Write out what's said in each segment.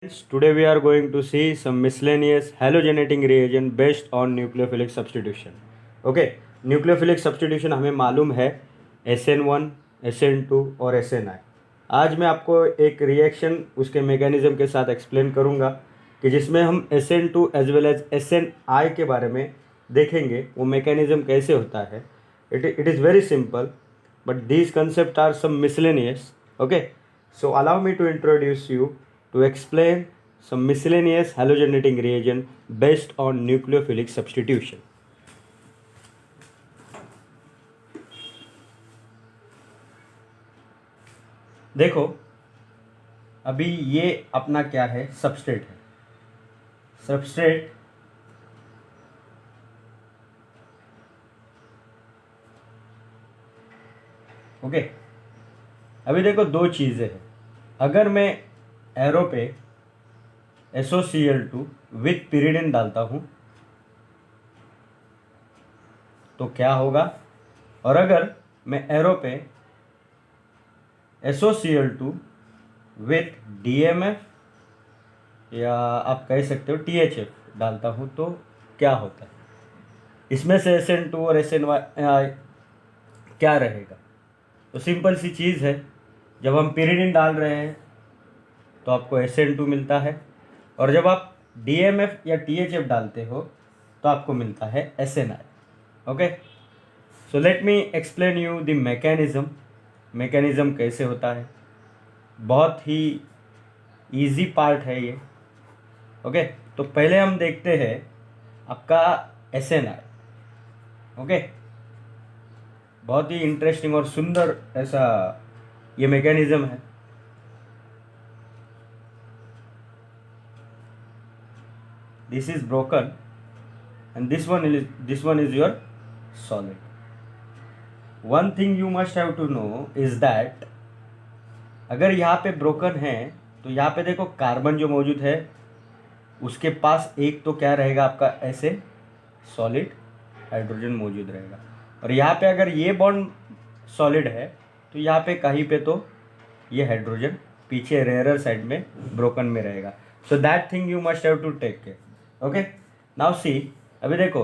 Today we are going to see some miscellaneous halogenating reagent based on nucleophilic substitution. Okay, nucleophilic substitution हमें मालूम है SN1, SN2 और SNI. आज मैं आपको एक रिएक्शन उसके मैकेनिज्म के साथ एक्सप्लेन करूंगा कि जिसमें हम SN2 as well as SNI के बारे में देखेंगे वो मैकेनिज्म कैसे होता है. It is very simple, but these concepts are some miscellaneous. Okay, so allow me to introduce you to explain some miscellaneous halogenating reagent based on nucleophilic substitution. देखो अभी ये अपना क्या है, सबस्ट्रेट है. Substrate okay. अभी देखो दो चीज़ें हैं. अगर मैं एरो पे SOCl2 विथ pyridine डालता हूँ तो क्या होगा, और अगर मैं एरो पे SOCl2 विथ DMF या आप कह सकते हो THF डालता हूँ तो क्या होता है. इसमें से SN2 और SNY क्या रहेगा. तो सिंपल सी चीज़ है, जब हम pyridine डाल रहे हैं तो आपको SN2 मिलता है, और जब आप DMF या THF डालते हो तो आपको मिलता है SNI. Okay, so let me explain you the mechanism. Mechanism कैसे होता है, बहुत ही इजी पार्ट है ये. ओके, तो पहले हम देखते हैं आपका SNI. ओके, बहुत ही इंटरेस्टिंग और सुंदर ऐसा ये मैकेनिज़्म है. This is broken and this one is your solid. One thing you must have to know is that अगर यहाँ पे broken है तो यहाँ पे देखो कार्बन जो मौजूद है उसके पास एक तो क्या रहेगा आपका ऐसे सॉलिड हाइड्रोजन मौजूद रहेगा, और यहाँ पे अगर ये बॉन्ड सॉलिड है तो यहाँ पे कहीं पे तो ये हाइड्रोजन पीछे रेयरर साइड में ब्रोकन में रहेगा. So that thing you must have to take care. Okay, now see. अभी देखो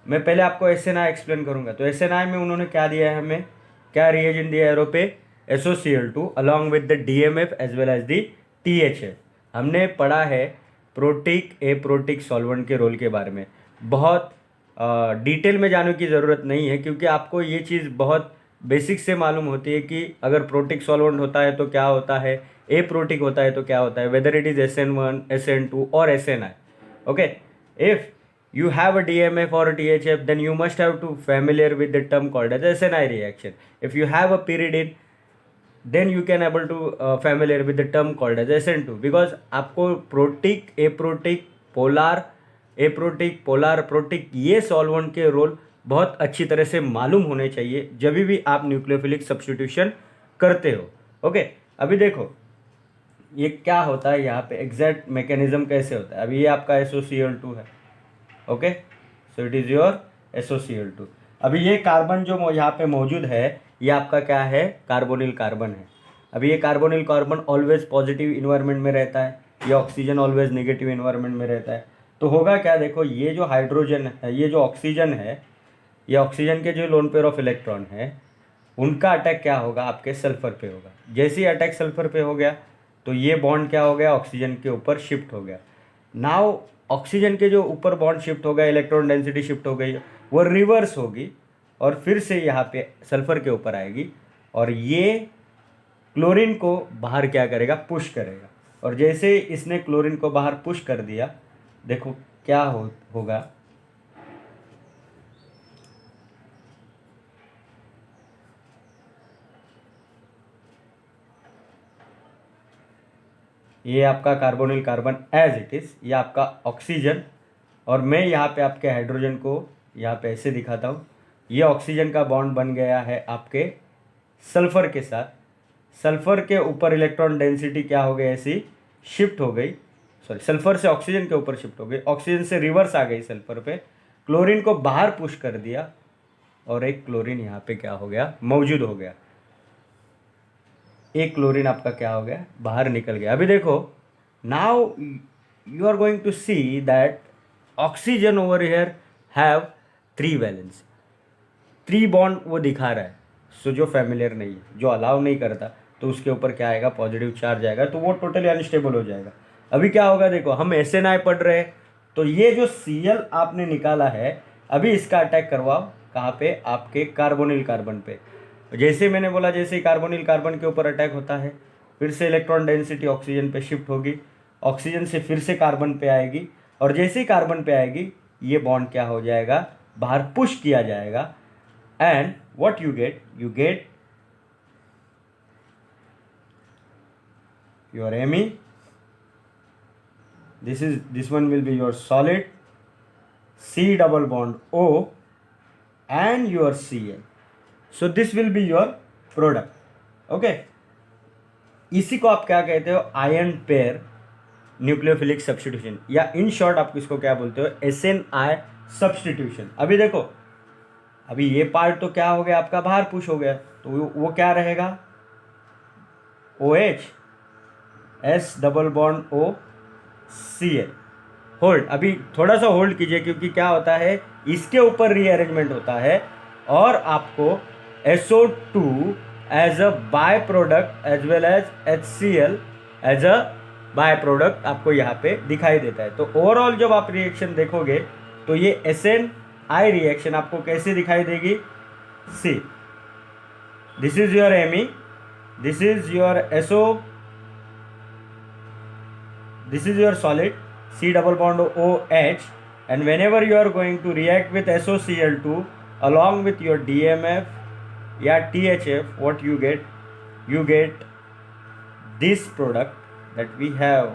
मैं पहले आपको SNI एक्सप्लेन करूंगा. तो SNI में उन्होंने क्या दिया है, हमें क्या रिएजेंट दिया है एरो पे, SOCl2 along with the DMF as well as the THF. हमने पढ़ा है प्रोटिक एप्रोटिक सॉल्वेंट के रोल के बारे में. बहुत डिटेल में जाने की ज़रूरत नहीं है, क्योंकि आपको ये चीज़ बहुत बेसिक से मालूम होती है कि अगर प्रोटिक सॉल्वेंट होता है तो क्या होता है, एप्रोटिक होता है तो क्या होता है, whether it is SN1, SN2 और SNI. Okay, if you have a DMF or a THF, then you must have to familiar with the term called as SNI reaction. If you have a pyridine, then you can able to familiar with the term called as SN2, because आपको protic aprotic polar aprotic polar protic ये solvent के role बहुत अच्छी तरह से मालूम होने चाहिए जब भी आप न्यूक्लियोफिलिक सब्स्टिट्यूशन करते हो. ओके, अभी देखो ये क्या होता है, यहाँ पे एग्जैक्ट मैकेनिज्म कैसे होता है. अभी ये आपका SOCl2 है. Okay, so it is your SOCl2. अभी ये कार्बन जो यहाँ पे मौजूद है ये आपका क्या है, कार्बोनिल कार्बन है. अभी ये carbonyl carbon always positive environment में रहता है, ये ऑक्सीजन ऑलवेज नेगेटिव इन्वायरमेंट में रहता है. तो होगा क्या, देखो ये जो हाइड्रोजन है, ये जो ऑक्सीजन है, ये ऑक्सीजन के जो लोन पेयर ऑफ इलेक्ट्रॉन है उनका अटैक क्या होगा, आपके सल्फर पे होगा. जैसे ही अटैक सल्फर पे हो गया तो ये बॉन्ड क्या हो गया, ऑक्सीजन के ऊपर शिफ्ट हो गया. नाउ ऑक्सीजन के जो ऊपर बॉन्ड शिफ्ट हो गया, इलेक्ट्रॉन डेंसिटी शिफ्ट हो गई, वो रिवर्स होगी और फिर से यहाँ पे सल्फर के ऊपर आएगी, और ये क्लोरीन को बाहर क्या करेगा, पुश करेगा. और जैसे इसने क्लोरीन को बाहर पुश कर दिया, देखो क्या होगा, ये आपका carbonyl carbon as it is, ये आपका ऑक्सीजन, और मैं यहाँ पे आपके हाइड्रोजन को यहाँ पे ऐसे दिखाता हूँ. ये ऑक्सीजन का बॉन्ड बन गया है आपके सल्फ़र के साथ. सल्फ़र के ऊपर इलेक्ट्रॉन डेंसिटी क्या हो गई, ऐसी शिफ्ट हो गई, सॉरी सल्फ़र से ऑक्सीजन के ऊपर शिफ्ट हो गई, ऑक्सीजन से रिवर्स आ गई सल्फ़र पे, क्लोरीन को बाहर पुश कर दिया और एक क्लोरीन यहाँ पे क्या हो गया, मौजूद हो गया. एक क्लोरीन आपका क्या हो गया, बाहर निकल गया. अभी देखो Now you are going to see that oxygen over here have 3 valence, 3 bond वो दिखा रहा है. सो जो फैमिलियर नहीं है, जो अलाउ नहीं करता, तो उसके ऊपर क्या आएगा, पॉजिटिव चार्ज आएगा, तो वो टोटली अनस्टेबल हो जाएगा. अभी क्या होगा, देखो हम SNI पढ़ रहे हैं, तो ये जो Cl आपने निकाला है, अभी इसका अटैक करवाओ कहाँ पे, आपके कार्बोनिल कार्बन पे. जैसे मैंने बोला, जैसे ही कार्बोनिल कार्बन के ऊपर अटैक होता है, फिर से इलेक्ट्रॉन डेंसिटी ऑक्सीजन पे शिफ्ट होगी, ऑक्सीजन से फिर से कार्बन पे आएगी, और जैसे ही कार्बन पे आएगी, ये बॉन्ड क्या हो जाएगा, बाहर पुश किया जाएगा. And what you get your Me. This one will be your solid, C double bond O and your Cl. So this will be your product. Okay. इसी को आप क्या कहते हो, आयन पेयर न्यूक्लियोफिलिक सब्स्टिट्यूशन, या in short आप इसको क्या बोलते हो, SNI सब्स्टिट्यूशन. अभी देखो, अभी ये पार्ट तो क्या हो गया, आपका बाहर पुश हो गया, तो वो क्या रहेगा, OH S double bond O Cl. Hold, अभी थोड़ा सा होल्ड कीजिए, क्योंकि क्या होता है, इसके ऊपर रीअरेंजमेंट होता है, और आपको SO2 as a byproduct as well as HCl as a byproduct आपको यहाँ पे दिखाई देता है. तो ओवरऑल जब आप रिएक्शन देखोगे, तो ये SNI रिएक्शन आपको कैसे दिखाई देगी, see this is your Me, this is your SO, this is your solid, C double bond OH, and whenever you are going to react with SOCl2 along with your DMF या THF, what you get this product that we have,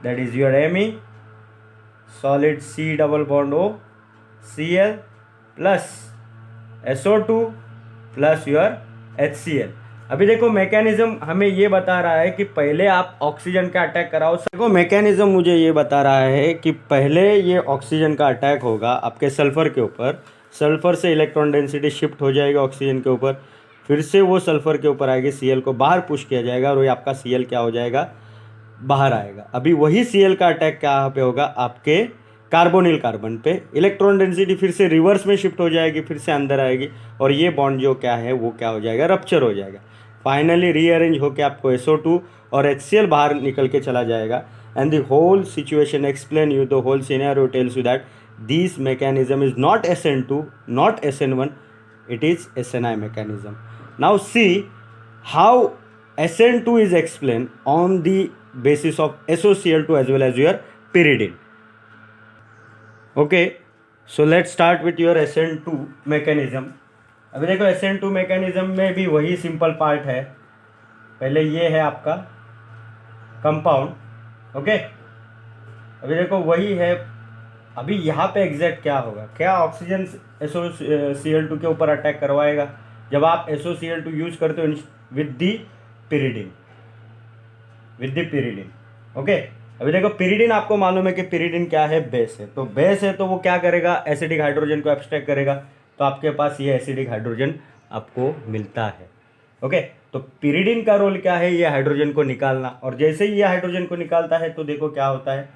that is your Me, solid C double bond O Cl plus SO2 plus your HCl. अभी देखो mechanism हमें ये बता रहा है कि पहले आप ऑक्सीजन का अटैक कराओ. देखो मैकेनिज्म मुझे ये बता रहा है कि पहले ये ऑक्सीजन का अटैक होगा आपके सल्फर के ऊपर, सल्फर से इलेक्ट्रॉन डेंसिटी शिफ्ट हो जाएगी ऑक्सीजन के ऊपर, फिर से वो सल्फर के ऊपर आएगी, Cl को बाहर पुश किया जाएगा, और ये आपका Cl क्या हो जाएगा, बाहर आएगा. अभी वही Cl का अटैक कहाँ पे होगा, आपके कार्बोनिल कार्बन पे, इलेक्ट्रॉन डेंसिटी फिर से रिवर्स में शिफ्ट हो जाएगी, फिर से अंदर आएगी, और ये बॉन्ड जो क्या है वो क्या हो जाएगा, रप्चर हो जाएगा. फाइनली रीअरेंज होकर आपको SO2 और HCl बाहर निकल के चला जाएगा. And the whole situation explain you, the whole scenario tells you that this mechanism is not SN2, not SN1, it is SNI mechanism. Now see how SN2 is explained on the basis of SOCl2 as well as your pyridine. Okay, so let's start with your SN2 mechanism. अभी देखो SN2 mechanism में भी वही simple part है. पहले ये है आपका कंपाउंड. ओके, अभी देखो वही है. अभी यहाँ पे एग्जैक्ट क्या होगा, क्या ऑक्सीजन SOCl2 के ऊपर अटैक करवाएगा जब आप SOCl2 यूज करते हो विद दी पिरिडिन. ओके, अभी देखो पिरिडिन आपको मालूम है कि पिरिडिन क्या है, बेस है. तो बेस है तो वो क्या करेगा, एसिडिक हाइड्रोजन को एब्स्ट्रैक्ट करेगा, तो आपके पास ये एसिडिक हाइड्रोजन आपको मिलता है. ओके, तो पिरिडिन का रोल क्या है, ये हाइड्रोजन को निकालना, और जैसे ही ये हाइड्रोजन को निकालता है तो देखो क्या होता है,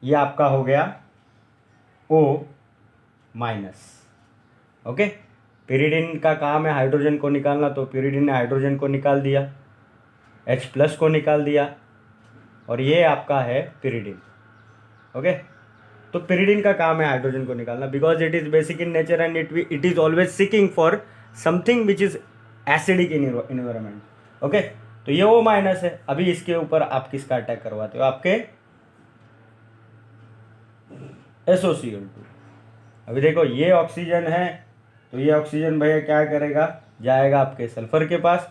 ये आपका हो गया O माइनस. ओके, पिरिडिन का काम है हाइड्रोजन को निकालना, तो पिरिडिन ने हाइड्रोजन को निकाल दिया, H प्लस को निकाल दिया, और ये आपका है पिरिडिन. ओके, तो पिरिडिन का काम है हाइड्रोजन को निकालना, because it is basic in nature and it is always seeking for something which is acidic in environment. Okay, तो ये O माइनस है. अभी इसके ऊपर आप किसका अटैक करवाते हो, आपके SOCl2. अभी देखो ये ऑक्सीजन है, तो ये ऑक्सीजन भैया क्या करेगा, जाएगा आपके सल्फर के पास,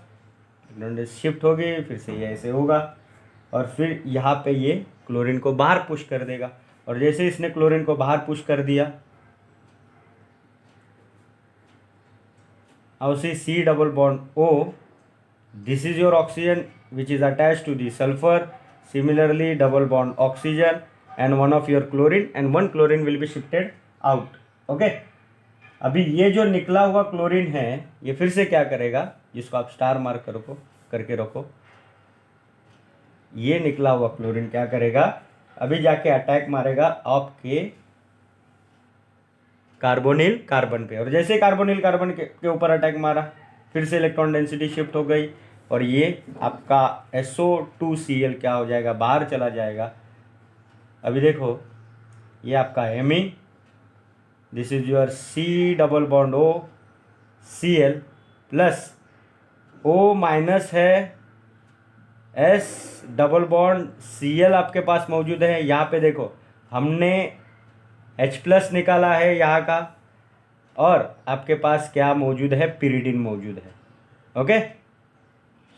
शिफ्ट होगी, फिर से ये ऐसे होगा, और फिर यहाँ पे ये क्लोरीन को बाहर पुश कर देगा, और जैसे इसने क्लोरीन को बाहर पुश कर दिया, अब see C double bond O, this is your oxygen which is attach to the sulphur, similarly double bond oxygen and one of your chlorine, and one chlorine will be shifted out. Okay, अभी ये जो निकला हुआ chlorine है ये फिर से क्या करेगा, जिसको आप स्टार मार्क करके रखो, ये निकला हुआ क्लोरीन क्या करेगा, अभी जाके अटैक मारेगा आपके कार्बोनिल कार्बन पे, और जैसे कार्बोनिल कार्बन के ऊपर अटैक मारा फिर से इलेक्ट्रॉन डेंसिटी शिफ्ट हो गई और ये आपका SO2Cl क्या हो जाएगा, बाहर चला जाएगा। अभी देखो ये आपका एमी, this is your C double bond O Cl plus O minus है S डबल बॉन्ड Cl आपके पास मौजूद है। यहाँ पे देखो हमने H प्लस निकाला है यहाँ का, और आपके पास क्या मौजूद है, पिरिडिन मौजूद है। Okay,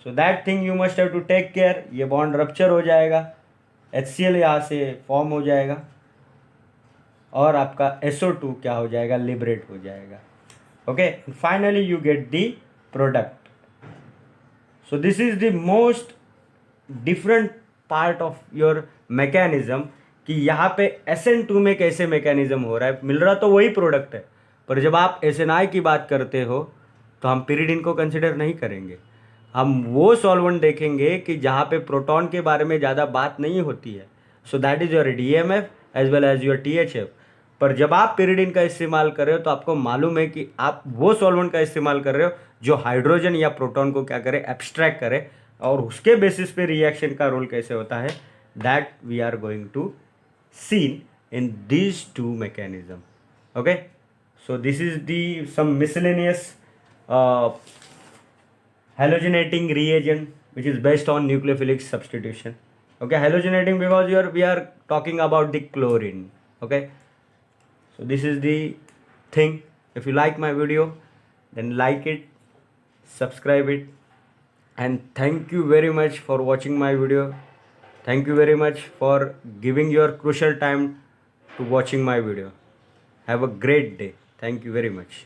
so that thing you must have to take care. ये बॉन्ड रप्चर हो जाएगा, HCl यहाँ से फॉर्म हो जाएगा और आपका SO2 क्या हो जाएगा, लिबरेट हो जाएगा। Okay, finally you get the product. So this is the most different part of your mechanism कि यहाँ पे SN2 में कैसे मैकेनिज्म हो रहा है। मिल रहा तो वही प्रोडक्ट है, पर जब आप SNI की बात करते हो तो हम पिरिडिन को कंसिडर नहीं करेंगे। हम वो सॉल्वेंट देखेंगे कि जहाँ पे प्रोटॉन के बारे में ज़्यादा बात नहीं होती है। So that is your DMF as well as your THF। पर जब आप पिरिडिन का इस्तेमाल कर रहे हो तो आपको मालूम है कि आप वो सॉल्वेंट का इस्तेमाल कर रहे हो जो हाइड्रोजन या प्रोटॉन को क्या करे, एब्स्ट्रैक्ट करे, और उसके बेसिस पे रिएक्शन का रोल कैसे होता है, that we are going to seen in these two mechanism. Okay, so this is the some miscellaneous halogenating reagent which is based on nucleophilic substitution. Okay, halogenating because we are talking about the chlorine. Okay, so this is the thing. If you like my video, then like it, subscribe it, and thank you very much for watching my video. Thank you very much for giving your crucial time to watching my video. Have a great day. Thank you very much.